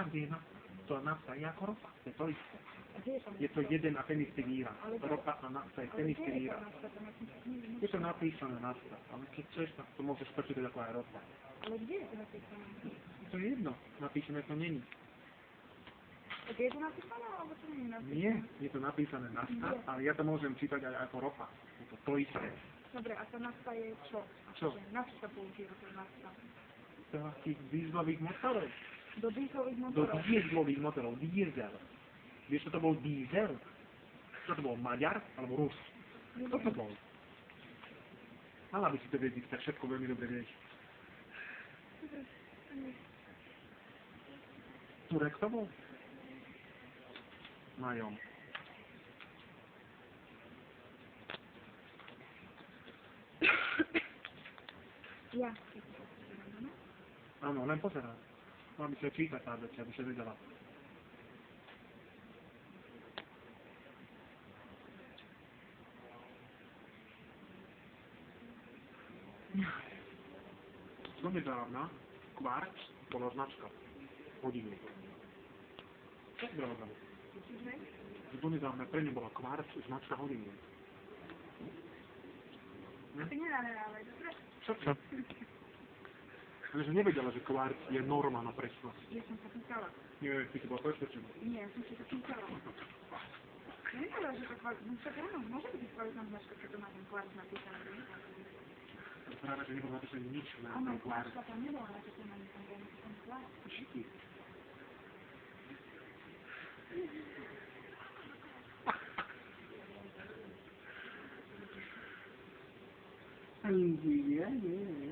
tam, kde je nafta. To nafta je ako ropa, to je to isté. Je to jeden a ten istý výraz. Ropa a nafta je ten istý výraz. Je to napísané nafta, ale keď chceš, tak to môžeš prečítať ako aj ropa. Ale kde je to napísané? To je jedno, napísané to není. Tak je to napísané, alebo to nie je napísané? Nie, je to napísané nafta, ale ja to môžem čítať aj ako ropa. Je to isté. Dobre, a tá nafta je čo? Čo? Na čo sa používa tá nafta? Do tých dízlových motorov. Do dýchových Do motorov? dízlových motorov, diesel. Vieš, čo to bol diesel? Čo to bol, Maďar alebo Rus? Čo to bol? Mala by si to vedieť, tak všetko veľmi dobre vieš. Turek to bol? Majom. Ja. Áno, len pozerám. Mám by sa čítať tá vec, aby sa vedela. Donedávna Quartz bola značka hodinník. Čo je pravda? Donedávna pre ňu bola Quartz značka hodinník. A ty nenahrávaj, dobre? Čo? Ale že nevedela, že Quartz je norma na presnosť. Ja som sa pýtala. Nie, ty si bola presvedčená. Nie, ja som si to pýtala. Ja nevedela, že to kvalitná. No však áno, môže byť kvalitná značka, keď to má ten kvart napísaný. Práve, že nebolo napísané nič na Áno, Quartz. značka tam nebola napísaná, tam bol napísaný kvart. Šitý. Nie.